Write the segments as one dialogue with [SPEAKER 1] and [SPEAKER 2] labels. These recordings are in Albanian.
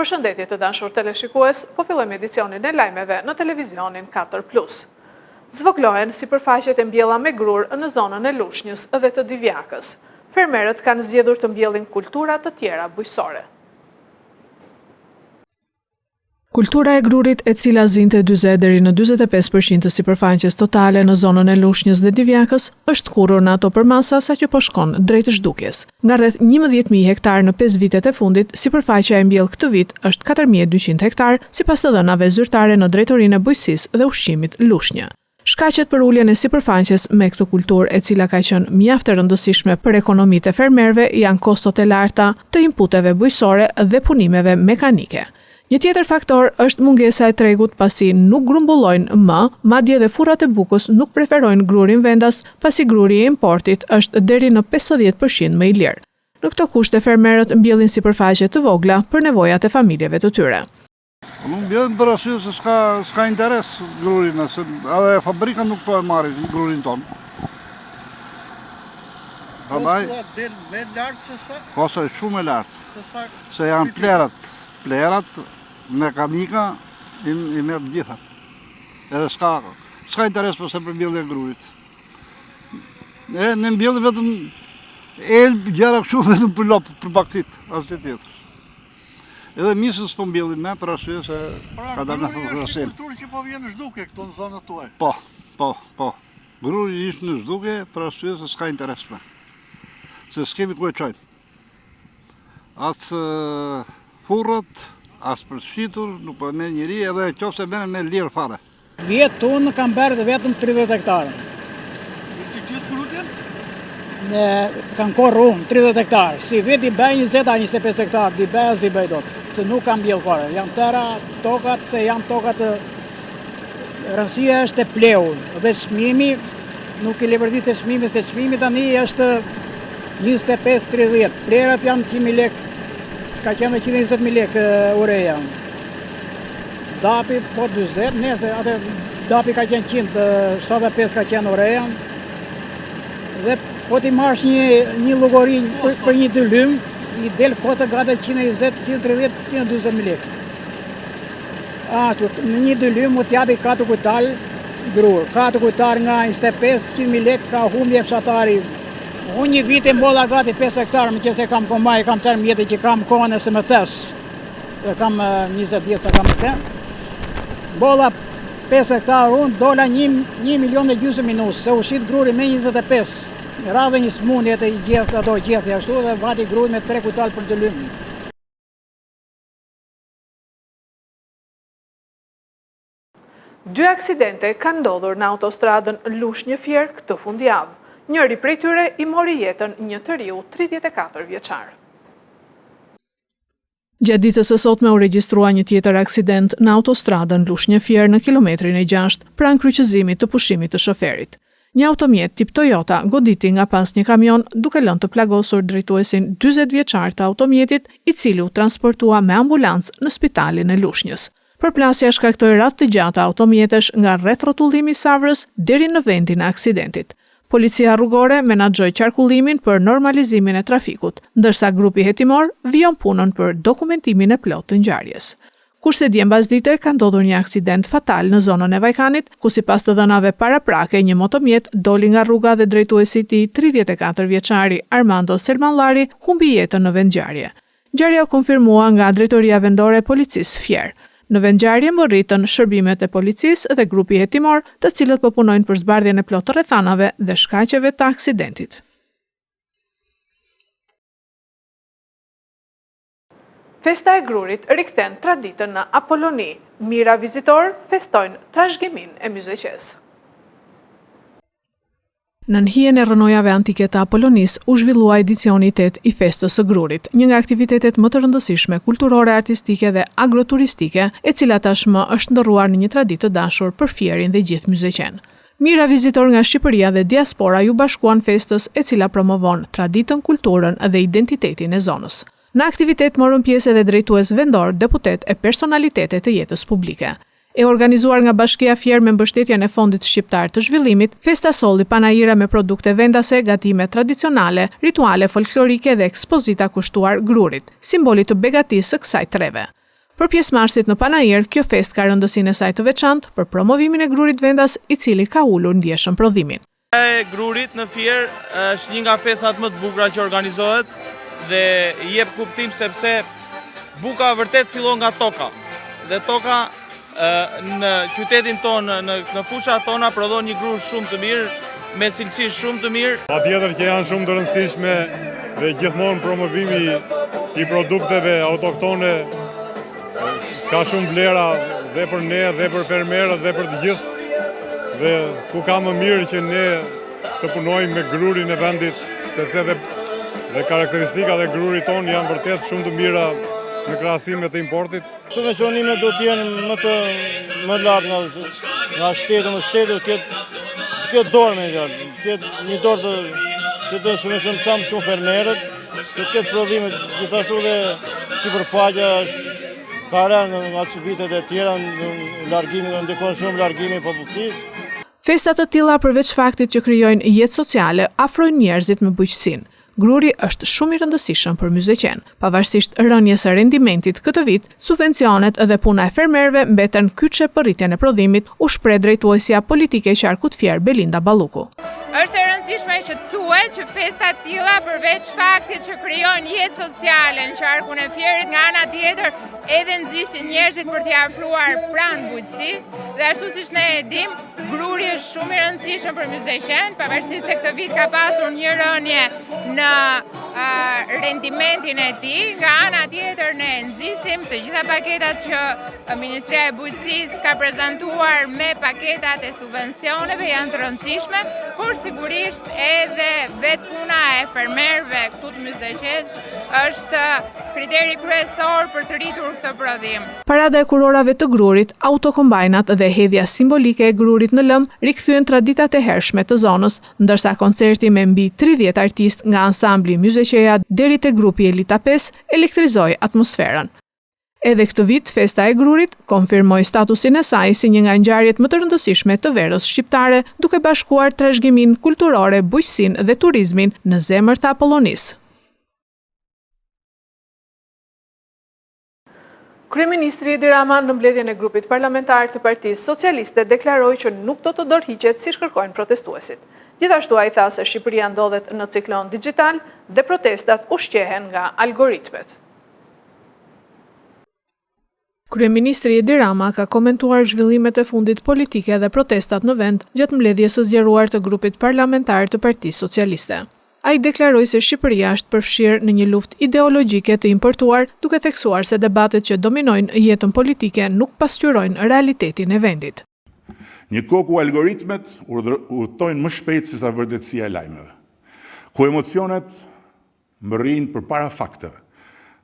[SPEAKER 1] Përshëndetje të dashur teleshikues, po fillojmë edicionin e lajmeve në televizionin 4+. Zvoglohen sipërfaqet e mbjella me grur në zonën e Lushnjës dhe të Divjakës. Fermerët kanë zgjedhur të mbjellin kultura të tjera bujqësore. Kultura e grurit, e cila zinte 40 deri në 45% të sipërfaqes totale në zonën e Lushnjës dhe Divjakës, është kurrur në ato përmasa saqë po shkon drejt zhdukjes. Nga rreth 11.000 hektar në 5 vitet e fundit, sipërfaqja e mbjellë këtë vit është 4.200 hektar, sipas të dhënave zyrtare në Drejtorinë e Bujqësisë dhe Ushqimit Lushnjë. Shkaqet për uljen e sipërfaqes me këtë kulturë, e cila ka qenë mjaft e rëndësishme për ekonomitë e fermerëve, janë kostot e larta të inputeve bujqësore dhe punimeve mekanike. Një tjetër faktor është mungesa e tregut, pasi nuk grumbullojnë më, madje dhe furrat e bukës nuk preferojnë grurin vendas, pasi gruri i importit është deri në 50% më i lirë. Në këto kushte fermerët mbjellin sipërfaqe të vogla për nevojat e familjeve të tyre.
[SPEAKER 2] Nuk mbjellin për arsye se s'ka interes grurin, edhe fabrika nuk po e marrin grurin ton.
[SPEAKER 3] Kosto del më lart se sa?
[SPEAKER 2] Kosto është shumë e lartë. Se janë plerat, mekanika i merë gjitha. Edhe s'ka interes përse për mbjellje e grurit. Ne mbjellje vetëm gjera kështu vetëm për lopë, për baktit, as të tjetër. Edhe misës po mbjellin me për arsye se ka dalë në fotografin.
[SPEAKER 3] Është kulturë që po vjen në zhduke këto në zonët tuaj.
[SPEAKER 2] Po. Gruri ishtë në zhduke për arsye se s'ka interes me. Se s'kemi ku e qojnë. Asë furrat, as për shqitur, nuk po merr njëri, edhe qofse merren me lirë fare.
[SPEAKER 4] Vjetë tonë kam bërë dhe vetëm 30 hektarë.
[SPEAKER 3] Të gjithë grutin?
[SPEAKER 4] Ne kanë korë unë, 30 hektarë. Si vetë i bëj 20-25 hektarë, di bëj as di bëj dot. Se nuk kam bjellë fare. Janë tëra tokat, se janë tokat rëndësia është e pleu. Dhe çmimi, nuk i levërdit e çmimi, se çmimi tani është 25-30. Plerat janë 100.000 lekë. Ka qenë 120.000 lekë ureja. Dapi po 40, nese atë dapi ka qenë 175 ka qenë ureja. Dhe po ti marrësh një llogari për një dylym, i del kote gati 120, 130, 140.000 lekë. Në një dylym mu t'japi 4 kujtal grur, 4 kujtal nga 25.000 lekë ka humbje fshatari. Unë një vit e mbolla gati 5 hektarë, më qëse kam komaj, kam tërë mjeti që kam kohën e se më tes. Kam 20 vjetë se kam të. Mbolla 5 hektarë unë, dola 1,5 milion minus, se u shit gruri me 25. Radhe një smundjet e gjithë, ato gjithë ashtu, dhe vati gruri me 3 kujtal për të lymë.
[SPEAKER 1] Dy aksidente kanë ndodhur në autostradën Lushnjë-Fier këtë fundjavë. Njëri prej tyre i mori jetën një të riu 34 vjeçar. Gjatë ditës së sotme u regjistrua një tjetër aksident në autostradën Lushnjë-Fier në kilometrin e 6 pranë kryqëzimit të pushimit të shoferit. Një automjet tip Toyota goditi nga pas një kamion duke lënë të plagosur drejtuesin 40 vjeçar të automjetit, i cili u transportua me ambulancë në spitalin e Lushnjës. Përplasja shkaktoi radhë të gjata automjetesh nga rreth rrotullimi i Savrës deri në vendin e aksidentit. Policia rrugore menaxhoi qarkullimin për normalizimin e trafikut, ndërsa grupi hetimor vijon punën për dokumentimin e plotë të ngjarjes. Kurse dje mbasdite ka ndodhur një aksident fatal në zonën e Vajkanit, ku sipas të dhënave paraprake një motomjet doli nga rruga dhe drejtuesi i tij 34 vjeçari Armando Selmanllari humbi jetën në vendngjarje. Ngjarja u konfirmua nga Drejtoria Vendore e Policisë Fier. Në vendngjarje më rritën shërbimet e policisë dhe grupi hetimor, të cilët po punojnë për zbardhjen e plotë të rrethanave dhe shkaqeve të aksidentit. Festa e grurit rikthen traditën në Apolloni. Mira vizitor festojnë trashëgimin e Myzeqes. Në hijen e rrënojave antike të Apollonis u zhvillua edicioni 8 i festës së grurit, një nga aktivitetet më të rëndësishme kulturore, artistike dhe agroturistike, e cila tashmë është ndërruar në një traditë të dashur për Fierin dhe gjithë Myzeqen. Mira vizitor nga Shqipëria dhe diaspora ju bashkuan festës, e cila promovon traditën, kulturën dhe identitetin e zonës. Në aktivitet morën pjesë edhe drejtues vendor, deputet e personalitete të jetës publike. E organizuar nga Bashkia Fier me mbështetjen e Fondit Shqiptar të Zhvillimit, festa solli panajira me produkte vendase, gatime tradicionale, rituale folklorike dhe ekspozita kushtuar grurit, simboli të begatisë së kësaj treve. Për pjesëmarrësit në panajër, kjo festë ka rëndësinë e saj të veçantë për promovimin e grurit vendas, i cili ka ulur ndjeshëm prodhimin.
[SPEAKER 5] Grurit në Fier është një nga festat më të bukura që organizohet dhe jep kuptim sepse buka vërtet fillon nga toka. Dhe toka në qytetin tonë, në fushat tona prodhon një grur shumë të mirë, me cilësi shumë të mirë.
[SPEAKER 6] Patjetër që janë shumë të rëndësishme dhe gjithmonë promovimi i produkteve autoktone ka shumë vlera dhe për ne, dhe për fermerët, dhe për të gjithë. Dhe ku ka më mirë që ne të punojmë me grurin e vendit, sepse dhe karakteristikat e grurit tonë janë vërtet shumë të mira në krahasim me të importit.
[SPEAKER 7] Subvencionimet do të jenë më lartë nga shteti, më shteti të ketë dorë me gjatë, të ketë një dorë të subvencion shumë fermerët, të ketë prodhimet gjithashtu dhe sipërfaqja ka rënë nga vitet e tjera, largimi ndikon shumë largimi i popullsisë.
[SPEAKER 1] Festat të tilla përveç faktit që krijojnë jetë sociale, afrojnë njerëzit me bujqësinë. Gruri është shumë i rëndësishëm për myzeqen. Pavarësisht rënies së rendimentit këtë vit, subvencionet dhe puna e fermerëve mbeten kyçe për rritjen e prodhimit, u shpreh drejtuesja politike e qarkut Fier Belinda Balluku.
[SPEAKER 8] Është e rëndësishme që thuhet që festat tilla përveç faktit që krijojnë jetë sociale në qarkun e Fierit, nga ana tjetër edhe nxisin njerëzit për t'i afruar pranë bujqësisë, dhe ashtu siç ne e dim, gruri është shumë i rëndësishëm për myzeqen, pavarësisht se këtë vit ka pasur një rënje në rendimentin e tij, nga ana tjetër ne nxisim të gjitha paketat që Ministria e Bujqësisë ka prezantuar me paketat e subvencioneve janë të rëndësishme, por sigurisht edhe vetë puna e fermerëve këtu të myzeqes është kriteri kryesor për të rritur këtë prodhim.
[SPEAKER 1] Parada e kurorave të grurit, autokombajnat dhe hedhja simbolike e grurit në lëm rikthyen traditat e hershme të zonës, ndërsa koncerti me mbi 30 artistë nga ansambli Myzeqeja deri te grupi Elita 5 elektrizoi atmosferën. Edhe këtë vit, festa e grurit konfirmoi statusin e saj si një nga ngjarjet më të rëndësishme të verës shqiptare, duke bashkuar trashëgiminë kulturore, bujqësinë dhe turizmin në zemër të Apollonisë. Kryeministri Edi Rama në mbledhjen e grupit parlamentar të Partisë Socialiste deklaroi që nuk do të dorëhiqet siç kërkojnë protestuesit. Gjithashtu ai tha se Shqipëria ndodhet në ciklon digital dhe protestat ushqehen nga algoritmet. Kryeministri Edi Rama ka komentuar zhvillimet e fundit politike dhe protestat në vend gjatë mbledhjes së zgjeruar të grupit parlamentar të Partisë Socialiste. Ai deklaroi se Shqipëria është përfshirë në një luftë ideologjike të importuar, duke theksuar se debatet që dominojnë jetën politike nuk pasqyrojnë realitetin e vendit.
[SPEAKER 9] Një kohë ku algoritmet udhtojnë më shpejt se sa vërtetësia e lajmeve, ku emocionet mbërrin përpara fakteve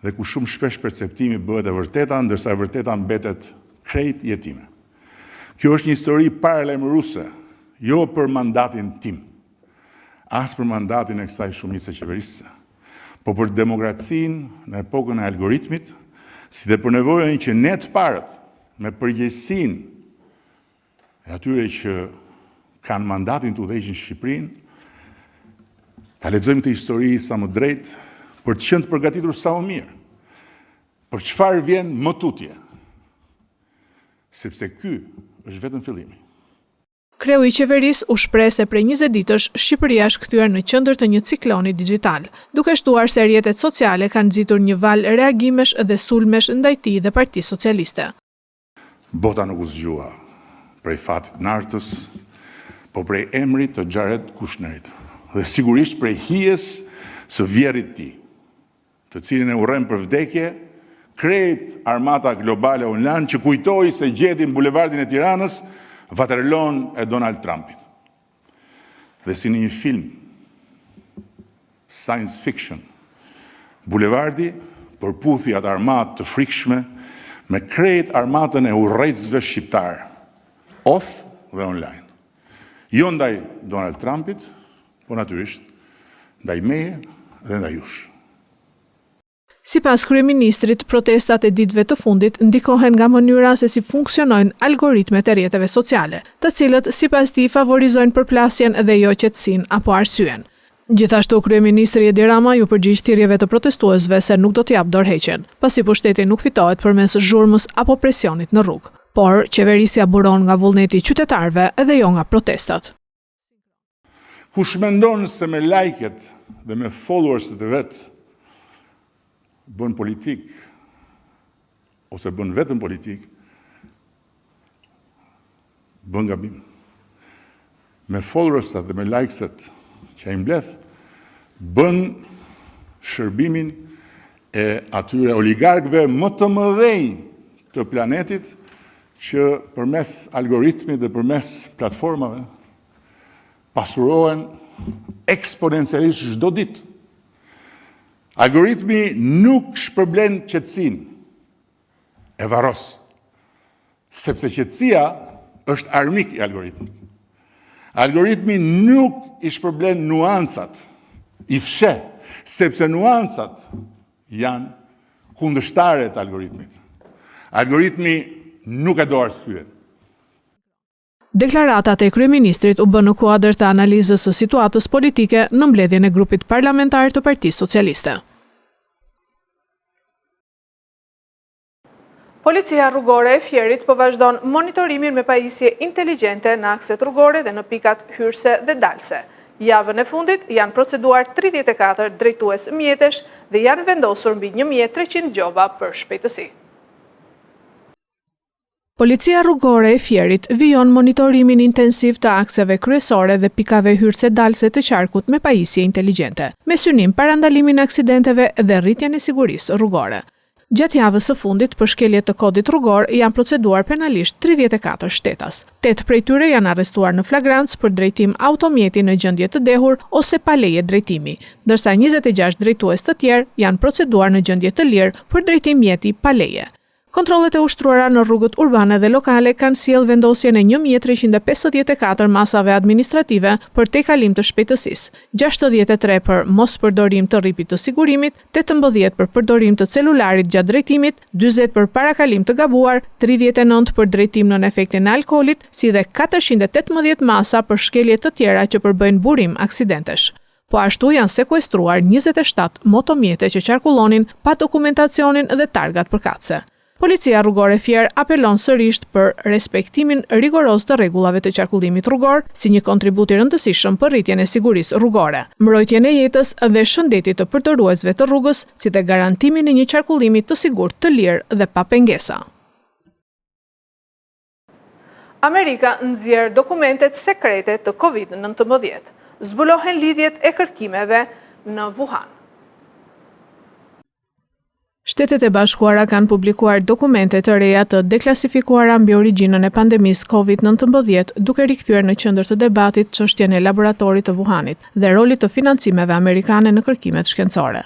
[SPEAKER 9] dhe ku shumë shpesh perceptimi bëhet e vërteta, ndërsa e vërteta mbetet krejt jetime. Kjo është një histori paralajmëruese, jo për mandatin tim, as për mandatin e kësaj shumice qeverisëse, po për demokracinë në epokën e algoritmit, si dhe për nevojën që ne të parët me përgjegjësinë e atyre që kanë mandatin të udhëheqin Shqipërinë, ta lexojmë këtë histori sa më drejt për të qenë të përgatitur sa më mirë. Për çfarë vjen më tutje? Sepse ky është vetëm fillimi.
[SPEAKER 1] Kreu i qeverisë u shpreh se prej 20 ditësh Shqipëria është kthyer në qendër të një cikloni digjital, duke shtuar se rrjetet sociale kanë nxitur një val reagimesh dhe sulmesh ndaj tij dhe Partisë Socialiste.
[SPEAKER 9] Bota nuk u zgjua prej fatit nartës, po prej emrit të Jared Kushnerit, dhe sigurisht prej hijes së vjerrit tij, të cilin e urren për vdekje krejt armata globale online që kujtoi se gjeti në bulevardin e Tiranës Waterloon e Donald Trumpit. Dhe si në një film science fiction, bulevardi përputhi atë armatë të frikshme me krejt armatën e urrejtësve shqiptar, off dhe online. Jo ndaj Donald Trumpit, po natyrisht ndaj meje dhe ndaj jush.
[SPEAKER 1] Sipas kryeministrit, protestat e ditëve të fundit ndikohen nga mënyra se si funksionojnë algoritmet e rrjeteve sociale, të cilët sipas tij favorizojnë përplasjen dhe jo qetësinë apo arsyen. Gjithashtu, kryeministri Edi Rama ju përgjigj thirrjeve të protestuesve se nuk do të jap dorëheqjen, pasi pushteti nuk fitohet përmes zhurmës apo presionit në rrugë, por qeverisja buron nga vullneti i qytetarëve dhe jo nga protestat.
[SPEAKER 9] Kush mendon se me lajket dhe me followers të vet bën politik ose bën vetëm politik, bën gabim. Me followers dhe me likeset që ai mbledh, bën shërbimin e atyre oligarkëve më të mëdhenj të planetit që përmes algoritmit dhe përmes platformave pasurohen eksponencialisht çdo ditë. Algoritmi nuk shpërblen qetësinë e varros, sepse qetësia është armik i algoritmit. Algoritmi nuk i shpërblen nuancat, i fshe, sepse nuancat janë kundërshtare të algoritmit. Algoritmi nuk e do arsye.
[SPEAKER 1] Deklaratat e kryeministrit u bën në kuadër të analizës së situatës politike në mbledhjen e grupit parlamentar të Partisë Socialiste.
[SPEAKER 10] Policia rrugore e Fierit po vazhdon monitorimin me pajisje inteligjente në akset rrugore dhe në pikat hyrse dhe dalse. Javën e fundit janë proceduar 34 drejtues mjetesh dhe janë vendosur mbi 1300 gjova për shpejtësi.
[SPEAKER 1] Policia rrugore e Fierit vijon monitorimin intensiv të akseve kryesore dhe pikave hyrse dalse të qarkut me pajisje inteligjente, me synim parandalimin e aksidenteve dhe rritjen e sigurisë rrugore. Gjatë javës së fundit për shkelje të kodit rrugor janë proceduar penalisht 34 shtetas. 8 prej tyre janë arrestuar në flagrancë për drejtim automjeti në gjendje të dehur ose pa leje drejtimi, ndërsa 26 drejtues të tjerë janë proceduar në gjendje të lirë për drejtim mjeti pa leje. Kontrollet e ushtruara në rrugët urbane dhe lokale kanë sjellë vendosjen e 1354 masave administrative për tejkalim të shpejtësisë, 63 për mos përdorim të rripit të sigurimit, 18 për përdorim të celularit gjatë drejtimit, 40 për parakalim të gabuar, 39 për drejtim nën efektin e alkoolit, si dhe 418 masa për shkelje të tjera që përbëjnë burim aksidentesh. Po ashtu janë sekuestruar 27 motomjete që qarkullonin pa dokumentacionin dhe targat përkatëse. Policia rrugore Fier apelon sërish për respektimin rigoroz të rregullave të qarkullimit rrugor si një kontribut i rëndësishëm për rritjen e sigurisë rrugore, mbrojtjen e jetës dhe shëndetit të përdoruesve të rrugës, si dhe garantimin e një qarkullimi të sigurt, të lirë dhe pa pengesa.
[SPEAKER 10] Amerika nxjerr dokumentet sekrete të COVID-19. Zbulohen lidhjet e kërkimeve në Wuhan.
[SPEAKER 1] Shtetet e Bashkuara kanë publikuar dokumente të reja të deklasifikuara mbi origjinën e pandemisë COVID-19, duke rikthyer në qendër të debatit çështjen e laboratorit të Wuhanit dhe rolit të financimeve amerikane në kërkimet shkencore.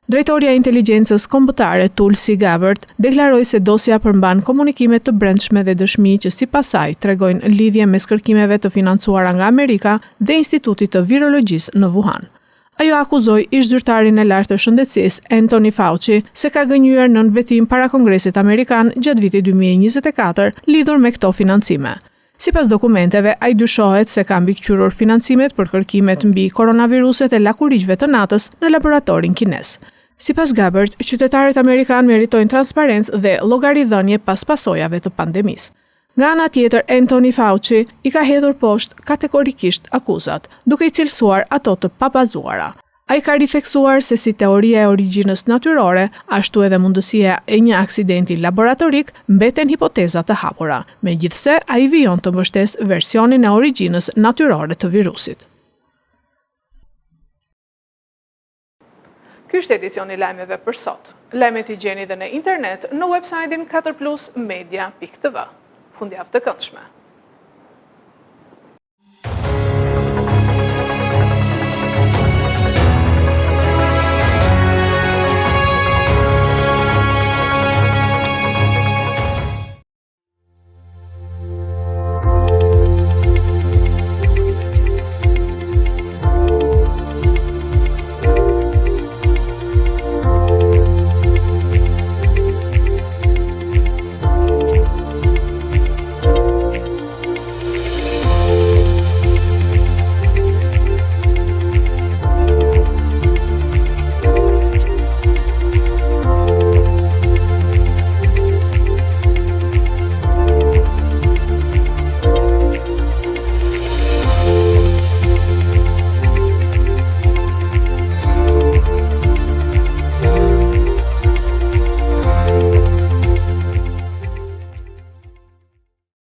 [SPEAKER 1] Drejtoria e Inteligjencës Kombëtare Tulsi Gabbard deklaroi se dosja përmban komunikime të brendshme dhe dëshmi që sipas saj tregojnë lidhje mes kërkimeve të financuara nga Amerika dhe Institutit të Virologjisë në Wuhan. Ajo akuzoi ish-zyrtarin e lartë të shëndetësisë Anthony Fauci se ka gënjur nën betim para Kongresit Amerikan gjatë vitit 2024 lidhur me këto financime. Sipas dokumenteve, ai dyshohet se ka mbikëqyrur financimet për kërkimet mbi koronaviruset e lakuriqve të natës në laboratorin kinez. Sipas Gabbard, qytetarët amerikan meritojnë transparencë dhe llogaridhënie pas pasojave të pandemisë. Nga ana tjetër, Anthony Fauci i ka hedhur poshtë kategorikisht akuzat, duke i cilësuar ato të pabazuara. Ai ka ritheksuar se si teoria e origjinës natyrore, ashtu edhe mundësia e një aksidenti laboratorik mbeten hipoteza të hapura, megjithse ai vijon të mbështesë versionin e origjinës natyrore të virusit.
[SPEAKER 10] Ky është edicioni lajmeve për sot. Lajmet i gjeni dhe në internet në websajtin 4plusmedia.tv. Fundjavë të këndshme.